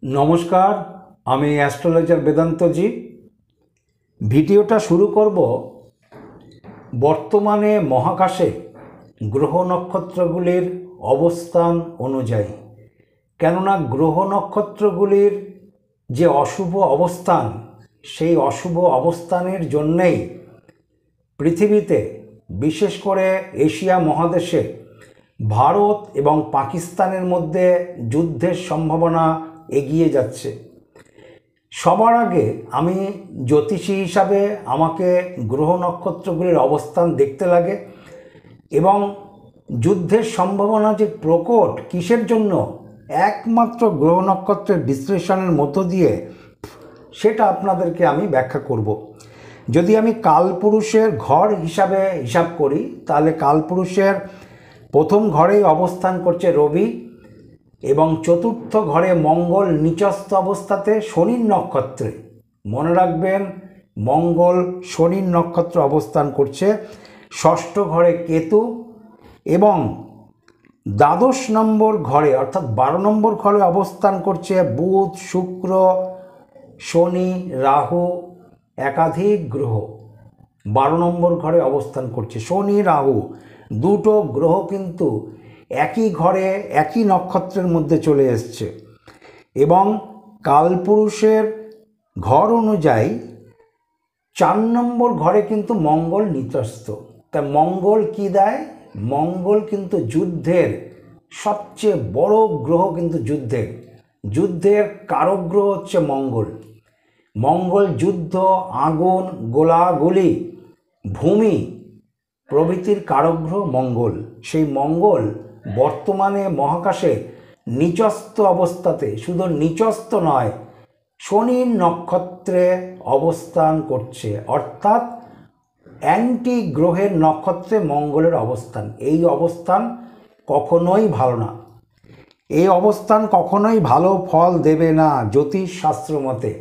নমস্কার, আমি অ্যাস্ট্রোলজার বেদান্তজি। ভিডিওটা শুরু করব বর্তমানে মহাকাশে গ্রহ নক্ষত্রগুলির অবস্থান অনুযায়ী। কেননা গ্রহ নক্ষত্রগুলির যে অশুভ অবস্থান, সেই অশুভ অবস্থানের জন্যেই পৃথিবীতে, বিশেষ করে এশিয়া মহাদেশে ভারত এবং পাকিস্তানের মধ্যে যুদ্ধের সম্ভাবনা এগিয়ে যাচ্ছে। সবার আগে আমি জ্যোতিষী হিসাবে আমাকে গ্রহ নক্ষত্রগুলির অবস্থান দেখতে লাগে এবং যুদ্ধের সম্ভাবনা যে প্রকট কিসের জন্য, একমাত্র গ্রহ নক্ষত্রের বিশ্লেষণের মধ্য দিয়ে সেটা আপনাদেরকে আমি ব্যাখ্যা করব। যদি আমি কালপুরুষের ঘর হিসাবে হিসাব করি, তাহলে কালপুরুষের প্রথম ঘরেই অবস্থান করছে রবি এবং চতুর্থ ঘরে মঙ্গল নিচস্থ অবস্থাতে শনির নক্ষত্রে। মনে রাখবেন, মঙ্গল শনির নক্ষত্র অবস্থান করছে। ষষ্ঠ ঘরে কেতু এবং দ্বাদশ নম্বর ঘরে অর্থাৎ 12 নম্বর ঘরে অবস্থান করছে বুধ, শুক্র, শনি, রাহু, একাধিক গ্রহ 12 নম্বর ঘরে অবস্থান করছে। শনি রাহু দুটো গ্রহ কিন্তু একই ঘরে একই নক্ষত্রের মধ্যে চলে এসছে এবং কালপুরুষের ঘর অনুযায়ী 4 নম্বর ঘরে কিন্তু মঙ্গল নিচস্থ। তা মঙ্গল কি দেয়? মঙ্গল কিন্তু যুদ্ধের সবচেয়ে বড় গ্রহ, কিন্তু যুদ্ধের কারক গ্রহ হচ্ছে মঙ্গল। মঙ্গল যুদ্ধ, আগুন, গোলাগুলি, ভূমি প্রভৃতির কারক গ্রহ মঙ্গল। সেই মঙ্গল বর্তমানে মহাকাশে নিচস্থ অবস্থাতে, শুধু নিচস্থ নয়, শনির নক্ষত্রে অবস্থান করছে, অর্থাৎ অ্যান্টি গ্রহের নক্ষত্রে মঙ্গলের অবস্থান। এই অবস্থান কখনোই ভালো না, এই অবস্থান কখনোই ভালো ফল দেবে না জ্যোতিষ শাস্ত্র মতে।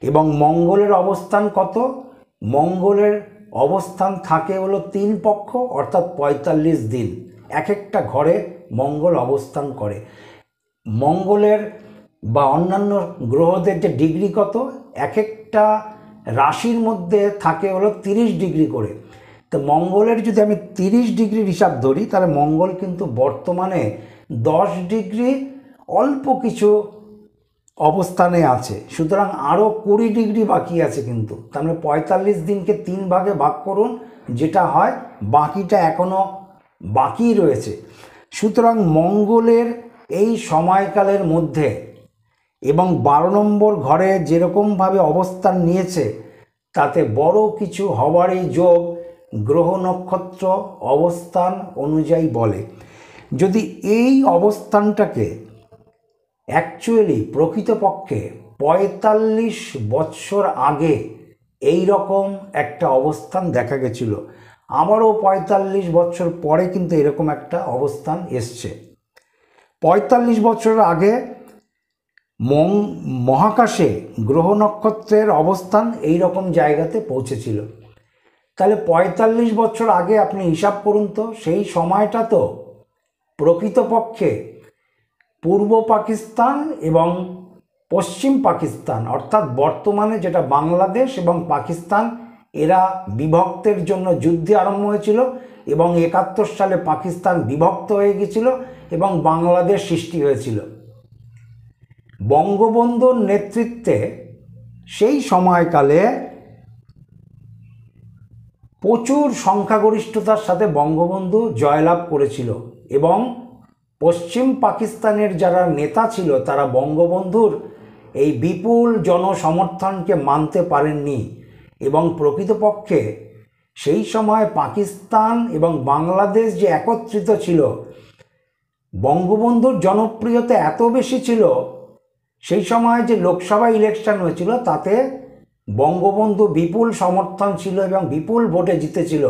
এবং মঙ্গলের অবস্থান কত? মঙ্গলের অবস্থান থাকে হলো 3 পক্ষ, অর্থাৎ 45 দিন এক একটা ঘরে মঙ্গল অবস্থান করে। মঙ্গলের বা অন্যান্য গ্রহদের যে ডিগ্রি কত, এক একটা রাশির মধ্যে থাকে হলো 30 ডিগ্রি করে। তো মঙ্গলের যদি আমি 30 ডিগ্রির হিসাব ধরি, তাহলে মঙ্গল কিন্তু বর্তমানে 10 ডিগ্রি অল্প কিছু অবস্থানে আছে। সুতরাং আরও 20 ডিগ্রি বাকি আছে কিন্তু। তার মানে 45 দিনকে 3 ভাগে ভাগ করুন, যেটা হয় বাকিটা এখনও বাকি রয়েছে। সুতরাং মঙ্গলের এই সময়কালের মধ্যে এবং 12 নম্বর ঘরে যেরকমভাবে অবস্থান নিয়েছে, তাতে বড় কিছু হওয়ারই যোগ গ্রহ নক্ষত্র অবস্থান অনুযায়ী বলে। যদি এই অবস্থানটাকে অ্যাকচুয়ালি প্রকৃতপক্ষে 45 বৎসর আগে এই রকম একটা অবস্থান দেখা গেছিল, আবারও 45 বছর পরে কিন্তু এরকম একটা অবস্থান এসছে। 45 বছর আগে মহাকাশে গ্রহ নক্ষত্রের অবস্থান এই রকম জায়গাতে পৌঁছেছিল। তাহলে 45 বছর আগে আপনি হিসাব করুন তো, সেই সময়টা তো প্রকৃতপক্ষে পূর্ব পাকিস্তান এবং পশ্চিম পাকিস্তান, অর্থাৎ বর্তমানে যেটা বাংলাদেশ এবং পাকিস্তান, এরা বিভক্তের জন্য যুদ্ধ আরম্ভ হয়েছিল এবং 71 সালে পাকিস্তান বিভক্ত হয়ে গিয়েছিল এবং বাংলাদেশ সৃষ্টি হয়েছিল। বঙ্গবন্ধুর নেতৃত্বে সেই সময়কালে প্রচুর সংখ্যাগরিষ্ঠতার সাথে বঙ্গবন্ধু জয়লাভ করেছিল এবং পশ্চিম পাকিস্তানের যারা নেতা ছিল, তারা বঙ্গবন্ধুর এই বিপুল জনসমর্থনকে মানতে পারেননি এবং প্রকৃতপক্ষে সেই সময় পাকিস্তান এবং বাংলাদেশ যে একত্রিত ছিল, বঙ্গবন্ধুর জনপ্রিয়তা এত বেশি ছিল, সেই সময় যে লোকসভা ইলেকশন হয়েছিল তাতে বঙ্গবন্ধু বিপুল সমর্থন ছিল এবং বিপুল ভোটে জিতেছিল।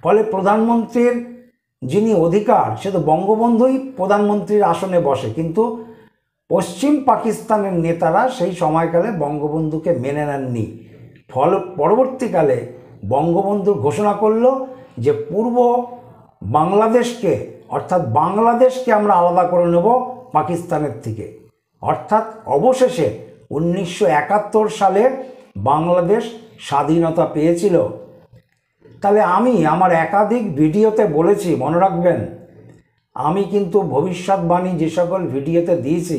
ফলে প্রধানমন্ত্রীর যিনি অধিকার, সে তো বঙ্গবন্ধুই প্রধানমন্ত্রীর আসনে বসে, কিন্তু পশ্চিম পাকিস্তানের নেতারা সেই সময়কালে বঙ্গবন্ধুকে মেনে নেননি। পরবর্তীকালে বঙ্গবন্ধু ঘোষণা করল যে পূর্ব বাংলাদেশকে, অর্থাৎ বাংলাদেশকে আমরা আলাদা করে নেব পাকিস্তানের থেকে। অর্থাৎ অবশেষে 1971 সালে বাংলাদেশ স্বাধীনতা পেয়েছিল। তাহলে আমি আমার একাধিক ভিডিওতে বলেছি, মনে রাখবেন, আমি কিন্তু ভবিষ্যৎবাণী যে সকল ভিডিওতে দিয়েছি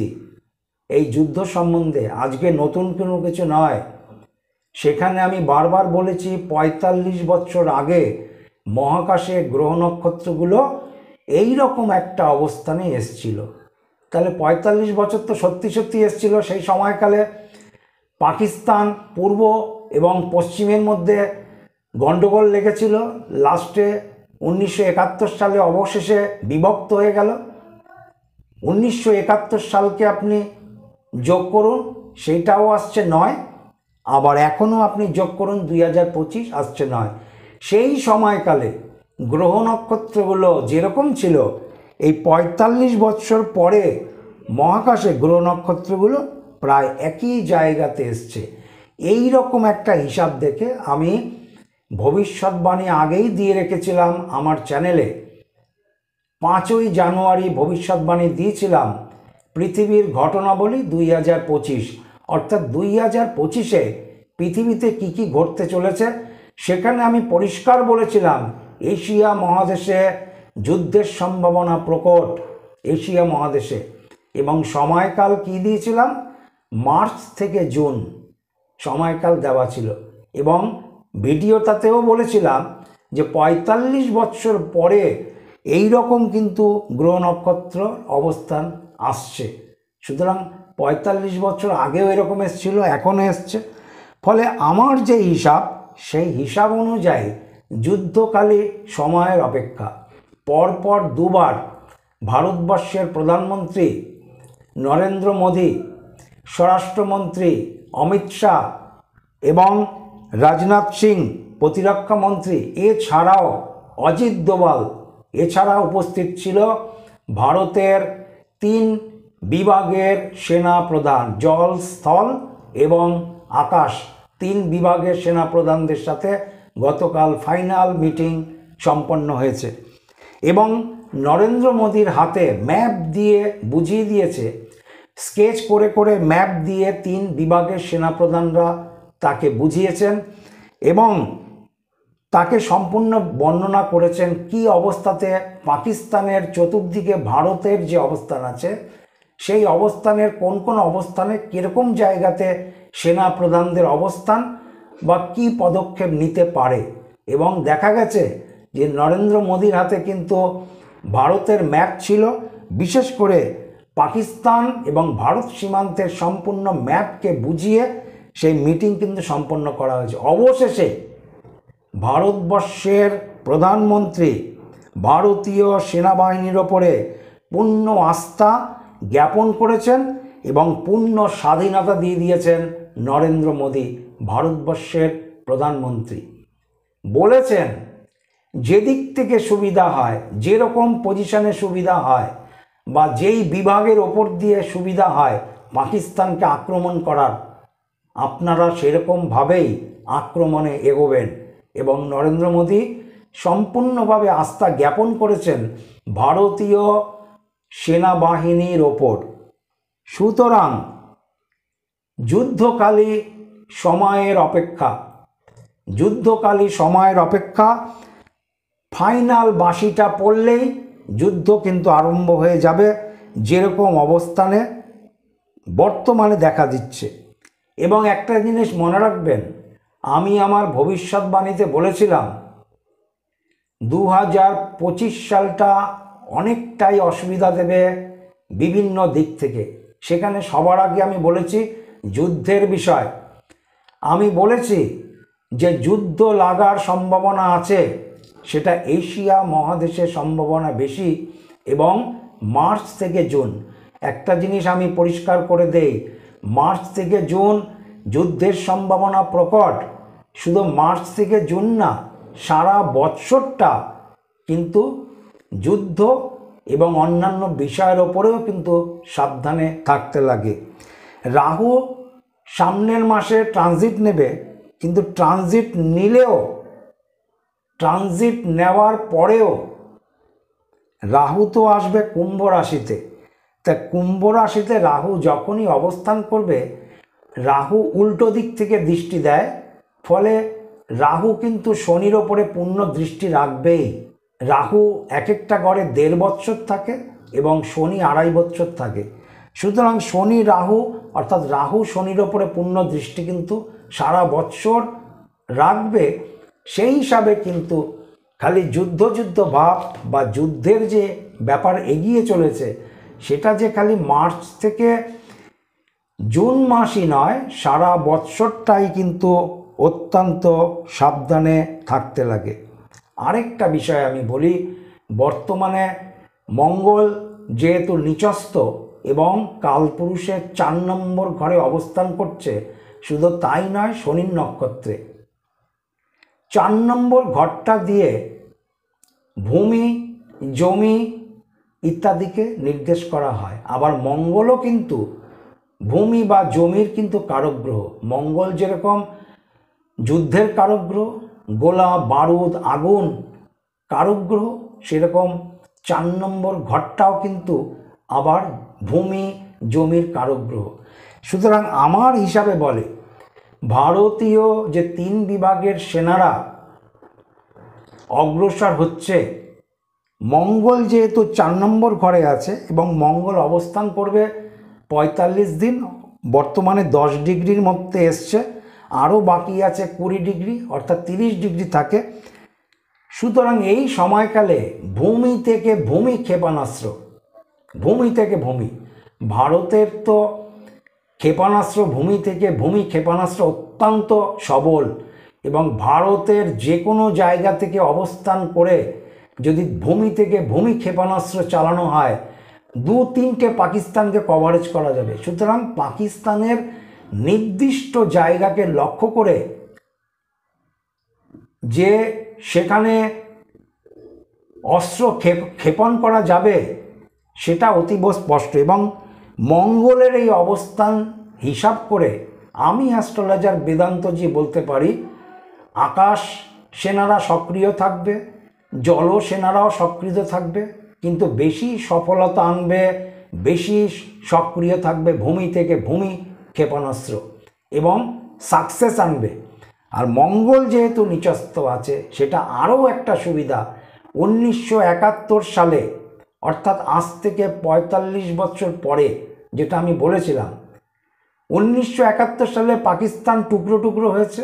এই যুদ্ধ সম্বন্ধে, আজকে নতুন কোনো কিছু নয়। সেখানে আমি বারবার বলেছি ৪৫ বছর আগে মহাকাশে গ্রহ নক্ষত্রগুলো এই রকম একটা অবস্থানে এসছিল। তাহলে ৪৫ বছর তো সত্যি সত্যি এসছিল। সেই সময়কালে পাকিস্তান পূর্ব এবং পশ্চিমের মধ্যে গণ্ডগোল লেগেছিল, লাস্টে 1971 সালে অবশেষে বিভক্ত হয়ে গেল। 1971 সালকে আপনি যোগ করুন, সেইটাও আসছে 9, আবার এখনও আপনি যোগ করুন 2025 আসছে 9। সেই সময়কালে গ্রহ নক্ষত্রগুলো যেরকম ছিল, এই ৪৫ বছর পরে মহাকাশে গ্রহ নক্ষত্রগুলো প্রায় একই জায়গাতে এসছে। এই রকম একটা হিসাব দেখে আমি ভবিষ্যৎবাণী আগেই দিয়ে রেখেছিলাম আমার চ্যানেলে। 5ই জানুয়ারি ভবিষ্যৎবাণী দিয়েছিলাম পৃথিবীর ঘটনাবলী 2025, অর্থাৎ 2025-এ পৃথিবীতে কি কি ঘটতে চলেছে। সেখানে আমি পরিষ্কার বলেছিলাম এশিয়া মহাদেশে যুদ্ধের সম্ভাবনা প্রকট, এশিয়া মহাদেশে। এবং সময়কাল কি দিয়েছিলাম, মার্চ থেকে জুন সময়কাল দেওয়া ছিল। এবং ভিডিওটাতেও বলেছিলাম যে ৪৫ বছর পরে এই রকম কিন্তু গ্রহ নক্ষত্র অবস্থান আসছে। সুতরাং ৪৫ বছর আগেও এরকম এসেছিল, এখনও এসছে। ফলে আমার যে হিসাব, সেই হিসাব অনুযায়ী যুদ্ধকালে সময়ের অপেক্ষা পরপর দুবার ভারতবর্ষের প্রধানমন্ত্রী নরেন্দ্র মোদী, স্বরাষ্ট্রমন্ত্রী অমিত শাহ এবং রাজনাথ সিং প্রতিরক্ষা মন্ত্রী, এছাড়াও অজিত দোভাল, এছাড়া উপস্থিত ছিল ভারতের 3 বিভাগের সেনা প্রধান, জল, স্থল এবং আকাশ, 3 বিভাগের সেনা প্রধানদের সাথে গতকাল ফাইনাল মিটিং সম্পন্ন হয়েছে। এবং নরেন্দ্র মোদীর হাতে ম্যাপ দিয়ে বুঝিয়ে দিয়েছে, স্কেচ করে করে ম্যাপ দিয়ে 3 বিভাগের সেনাপ্রধানরা তাকে বুঝিয়েছেন এবং তাকে সম্পূর্ণ বর্ণনা করেছেন কি অবস্থাতে পাকিস্তানের চতুর্দিকে ভারতের যে অবস্থান আছে, সেই অবস্থানের কোন কোন অবস্থানে কীরকম জায়গাতে সেনা প্রধানদের অবস্থান বা কি পদক্ষেপ নিতে পারে। এবং দেখা গেছে যে নরেন্দ্র মোদীর হাতে কিন্তু ভারতের ম্যাপ ছিল, বিশেষ করে পাকিস্তান এবং ভারত সীমান্তের সম্পূর্ণ ম্যাপকে বুঝিয়ে সেই মিটিং কিন্তু সম্পন্ন করা হয়েছে। অবশেষে ভারতবর্ষের প্রধানমন্ত্রী ভারতীয় সেনাবাহিনীর ওপরে পূর্ণ আস্থা জ্ঞাপন করেছেন এবং পূর্ণ স্বাধীনতা দিয়ে দিয়েছেন নরেন্দ্র মোদী, ভারতবর্ষের প্রধানমন্ত্রী। বলেছেন যেদিক থেকে সুবিধা হয়, যেরকম পজিশনে সুবিধা হয় বা যেই বিভাগের ওপর দিয়ে সুবিধা হয় পাকিস্তানকে আক্রমণ করার, আপনারা সেরকমভাবেই আক্রমণে এগোবেন। এবং নরেন্দ্র মোদী সম্পূর্ণভাবে আস্থা জ্ঞাপন করেছেন ভারতীয় সেনাবাহিনীর ওপর। সুতরাং যুদ্ধকালী সময়ের অপেক্ষা, যুদ্ধকালী সময়ের অপেক্ষা, ফাইনাল বাঁশিটা পড়লেই যুদ্ধ কিন্তু আরম্ভ হয়ে যাবে, যেরকম অবস্থানে বর্তমানে দেখা দিচ্ছে। এবং একটা জিনিস মনে রাখবেন, আমি আমার ভবিষ্যৎবাণীতে বলেছিলাম 2025 সালটা অনেকটাই অসুবিধা দেবে বিভিন্ন দিক থেকে। সেখানে সবার আগে আমি বলেছি যুদ্ধের বিষয়। আমি বলেছি যে যুদ্ধ লাগার সম্ভাবনা আছে, সেটা এশিয়া মহাদেশে সম্ভাবনা বেশি এবং মার্চ থেকে জুন। একটা জিনিস আমি পরিষ্কার করে দেই, মার্চ থেকে জুন যুদ্ধের সম্ভাবনা প্রকট। শুধু মার্চ থেকে জুন না, সারা বৎসরটা কিন্তু যুদ্ধ এবং অন্যান্য বিষয়ের ওপরেও কিন্তু সাবধানে থাকতে লাগে। রাহু সামনের মাসে ট্রানজিট নেবে, কিন্তু ট্রানজিট নিলেও, ট্রানজিট নেওয়ার পরেও রাহু তো আসবে কুম্ভ রাশিতে। তা কুম্ভ রাশিতে রাহু যখনই অবস্থান করবে, রাহু উল্টো দিক থেকে দৃষ্টি দেয়, ফলে রাহু কিন্তু শনির ওপরে পূর্ণ দৃষ্টি রাখবেই। রাহু এক একটা ঘরে 1.5 বৎসর থাকে এবং শনি 2.5 বৎসর থাকে। সুতরাং শনি রাহু অর্থাৎ রাহু শনির ওপরে পূর্ণ দৃষ্টি কিন্তু সারা বৎসর রাখবে। সেই হিসাবে কিন্তু খালি যুদ্ধ ভাব বা যুদ্ধের যে ব্যাপার এগিয়ে চলেছে, সেটা যে খালি মার্চ থেকে জুন মাসই নয়, সারা বৎসরটাই কিন্তু অত্যন্ত সাবধানে থাকতে লাগে। আরেকটা বিষয় আমি বলি, বর্তমানে মঙ্গল যেহেতু নিচস্থ এবং কালপুরুষের 4 নম্বর ঘরে অবস্থান করছে, শুধু তাই নয়, শনির নক্ষত্রে 4 নম্বর ঘরটা দিয়ে ভূমি, জমি ইত্যাদিকে নির্দেশ করা হয়। আবার মঙ্গলও কিন্তু ভূমি বা জমির কিন্তু কারক গ্রহ। মঙ্গল যেরকম যুদ্ধের কারক গ্রহ, গোলা বারুদ আগুন কারক গ্রহ, সেরকম 4 নম্বর ঘরটাও কিন্তু আবার ভূমি জমির কারক গ্রহ। সুতরাং আমার হিসাবে বলে, ভারতীয় যে 3 বিভাগের সেনারা অগ্রসর হচ্ছে, মঙ্গল যেহেতু 4 নম্বর ঘরে আছে এবং মঙ্গল অবস্থান করবে 45 দিন, বর্তমানে 10 ডিগ্রির মধ্যে এসছে, আরও বাকি আছে 20 ডিগ্রি অর্থাৎ 30 ডিগ্রি থাকে। সুতরাং এই সময়কালে ভূমি থেকে ভূমি ক্ষেপণাস্ত্র, ভূমি থেকে ভূমি, ভারতের তো ক্ষেপণাস্ত্র ভূমি থেকে ভূমি ক্ষেপণাস্ত্র অত্যন্ত সবল, এবং ভারতের যে কোনো জায়গা থেকে অবস্থান করে যদি ভূমি থেকে ভূমি ক্ষেপণাস্ত্র চালানো হয়, 2-3টে পাকিস্তানকে কভারেজ করা যাবে। সুতরাং পাকিস্তানের নির্দিষ্ট জায়গাকে লক্ষ্য করে যে সেখানে অস্ত্র ক্ষেপণ করা যাবে, সেটা অতীব স্পষ্ট। এবং মঙ্গলের এই অবস্থান হিসাব করে আমি অ্যাস্ট্রোলজার বেদান্তজি বলতে পারি, আকাশ সেনারা সক্রিয় থাকবে, জল সেনারাও সক্রিয় থাকবে, কিন্তু বেশি সফলতা আনবে, বেশি সক্রিয় থাকবে ভূমি থেকে ভূমি ক্ষেপণাস্ত্র এবং সাকসেস আনবে। আর মঙ্গল যেহেতু নিচস্থ আছে, সেটা আরও একটা সুবিধা। 1971 সালে অর্থাৎ আজ থেকে 45 বছর পরে, যেটা আমি বলেছিলাম, 1971 সালে পাকিস্তান টুকরো টুকরো হয়েছে,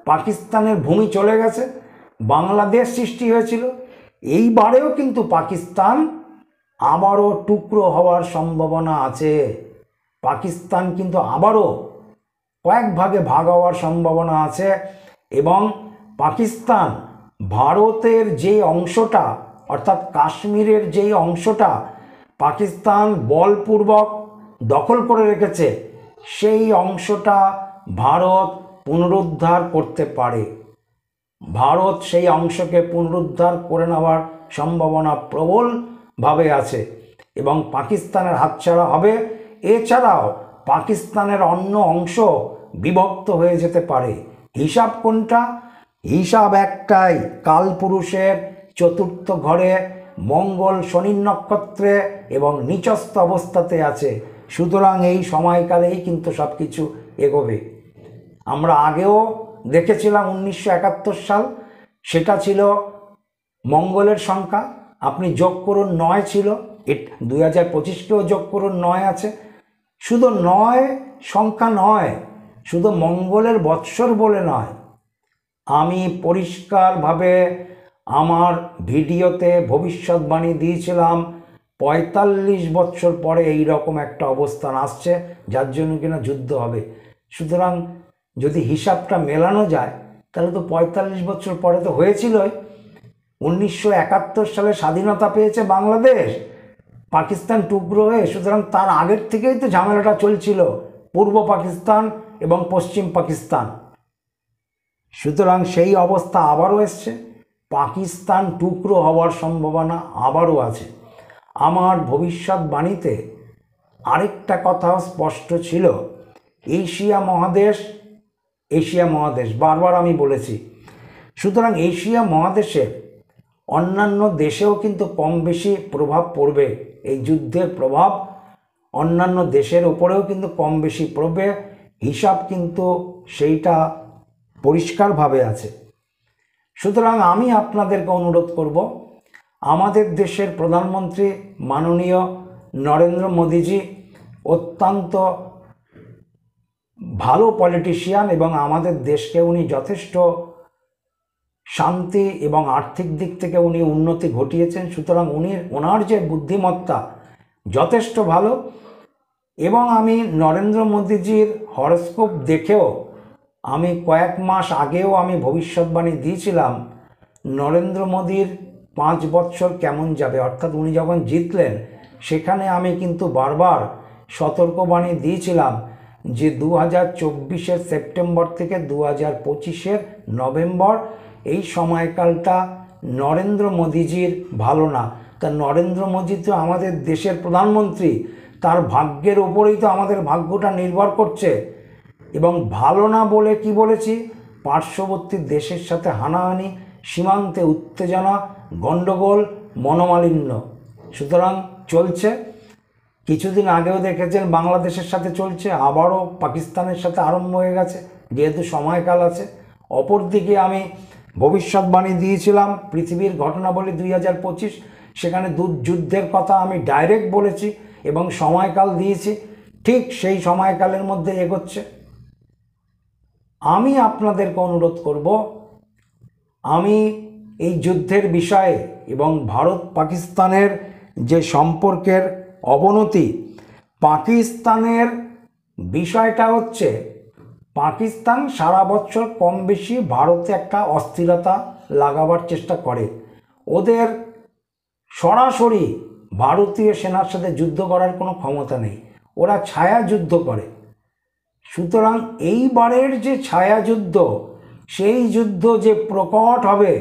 পাকিস্তানের ভূমি চলে গেছে, বাংলাদেশ সৃষ্টি হয়েছিল। এইবারেও কিন্তু পাকিস্তান আবারও টুকরো হওয়ার সম্ভাবনা আছে। পাকিস্তান কিন্তু আবারও কয়েক ভাগে ভাগ হওয়ার সম্ভাবনা আছে। এবং পাকিস্তান ভারতের যে অংশটা অর্থাৎ কাশ্মীরের যেই অংশটা পাকিস্তান বলপূর্বক দখল করে রেখেছে, সেই অংশটা ভারত পুনরুদ্ধার করতে পারে। ভারত সেই অংশকে পুনরুদ্ধার করে নেওয়ার সম্ভাবনা প্রবলভাবে আছে এবং পাকিস্তানের হাতছাড়া হবে। এছাড়াও পাকিস্তানের অন্য অংশ বিভক্ত হয়ে যেতে পারে। হিসাব কোনটা? হিসাব একটাই, কালপুরুষের 4র্থ ঘরে মঙ্গল শনির নক্ষত্রে এবং নিচস্থ অবস্থাতে আছে। সুতরাং এই সময়কালেই কিন্তু সব কিছু এগোবে। আমরা আগেও দেখেছিলাম 1971 সাল, সেটা ছিল মঙ্গলের সংখ্যা, আপনি যোগ করুন 9 ছিল, 2025কেও যোগ করুন 9 আছে। শুধু 9 সংখ্যা নয়, শুধু মঙ্গলের বৎসর বলে নয়, আমি পরিষ্কারভাবে আমার ভিডিওতে ভবিষ্যৎবাণী দিয়েছিলাম 45 বছর পরে এই রকম একটা অবস্থান আসছে, যার জন্য কিনা যুদ্ধ হবে। সুতরাং যদি হিসাবটা মেলানো যায়, তাহলে তো 45 বছর পরে তো হয়েছিলই। 1971 সালে স্বাধীনতা পেয়েছে বাংলাদেশ, পাকিস্তান টুকরো হয়ে। সুতরাং তার আগের থেকেই তো ঝামেলাটা চলছিল, পূর্ব পাকিস্তান এবং পশ্চিম পাকিস্তান। সুতরাং সেই অবস্থা আবারও এসছে, পাকিস্তান টুকরো হওয়ার সম্ভাবনা আবারও আছে। আমার ভবিষ্যৎবাণীতে আরেকটা কথাও স্পষ্ট ছিল, এশিয়া মহাদেশ বারবার আমি বলেছি। সুতরাং এশিয়া মহাদেশের অন্যান্য দেশেও কিন্তু কম বেশি প্রভাব পড়বে, এই যুদ্ধের প্রভাব অন্যান্য দেশের ওপরেও কিন্তু কম বেশি পড়বে, হিসাব কিন্তু সেইটা পরিষ্কারভাবে আছে। সুতরাং আমি আপনাদেরকে অনুরোধ করব, আমাদের দেশের প্রধানমন্ত্রী মাননীয় নরেন্দ্র মোদীজি অত্যন্ত ভালো পলিটিশিয়ান এবং আমাদের দেশকে উনি যথেষ্ট শান্তি এবং আর্থিক দিক থেকে উনি উন্নতি ঘটিয়েছেন। সুতরাং ওনার যে বুদ্ধিমত্তা যথেষ্ট ভালো, এবং আমি নরেন্দ্র মোদীজির হরস্কোপ দেখেও আমি কয়েক মাস আগেও আমি ভবিষ্যৎবাণী দিয়েছিলাম নরেন্দ্র মোদীর 5 বছর কেমন যাবে, অর্থাৎ উনি যখন জিতলেন সেখানে আমি কিন্তু বারবার সতর্কবাণী দিয়েছিলাম যে 2024-এর সেপ্টেম্বর থেকে 2025-এর নভেম্বর এই সময়কালটা নরেন্দ্র মোদীজির ভালো না। তা নরেন্দ্র মোদী তো আমাদের দেশের প্রধানমন্ত্রী, তার ভাগ্যের ওপরেই তো আমাদের ভাগ্যটা নির্ভর করছে। এবং ভালো না বলে কি বলেছি, পার্শ্ববর্তী দেশের সাথে হানাহানি, সীমান্তে উত্তেজনা, গণ্ডগোল, মনোমালিন্য সুতরাং চলছে। কিছুদিন আগেও দেখেছেন বাংলাদেশের সাথে চলছে, আবারও পাকিস্তানের সাথে আরম্ভ হয়ে গেছে, যেহেতু সময়কাল আছে। অপরদিকে আমি ভবিষ্যৎবাণী দিয়েছিলাম পৃথিবীর ঘটনাবলী 2025, সেখানে যুদ্ধের কথা আমি ডাইরেক্ট বলেছি এবং সময়কাল দিয়েছি, ঠিক সেই সময়কালের মধ্যে এগোচ্ছে। আমি আপনাদেরকে অনুরোধ করব, আমি এই যুদ্ধের বিষয়ে এবং ভারত পাকিস্তানের যে সম্পর্কের অবনতি, পাকিস্তানের বিষয়টা হচ্ছে পাকিস্তান সারা বছর কম বেশি ভারতে একটা অস্থিরতা লাগাবার চেষ্টা করে। ওদের সরাসরি ভারতীয় সেনার সাথে যুদ্ধ করার কোনো ক্ষমতা নেই, ওরা ছায়া যুদ্ধ করে। সুতরাং এইবারের যে ছায়া যুদ্ধ, সেই যুদ্ধ যে প্রকট হবে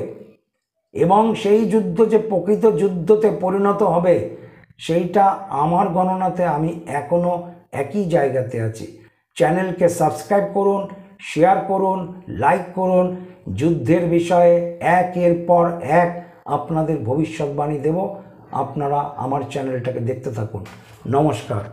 এবং সেই যুদ্ধ যে প্রকৃত যুদ্ধতে পরিণত হবে, সেইটা আমার গণনাতে আমি এখনও একই জায়গাতে আছি। চ্যানেলকে সাবস্ক্রাইব করুন, শেয়ার করুন, লাইক করুন। যুদ্ধের বিষয়ে একের পর এক আপনাদের ভবিষ্যৎবাণী দেব, আপনারা আমার চ্যানেলটাকে দেখতে থাকুন। নমস্কার।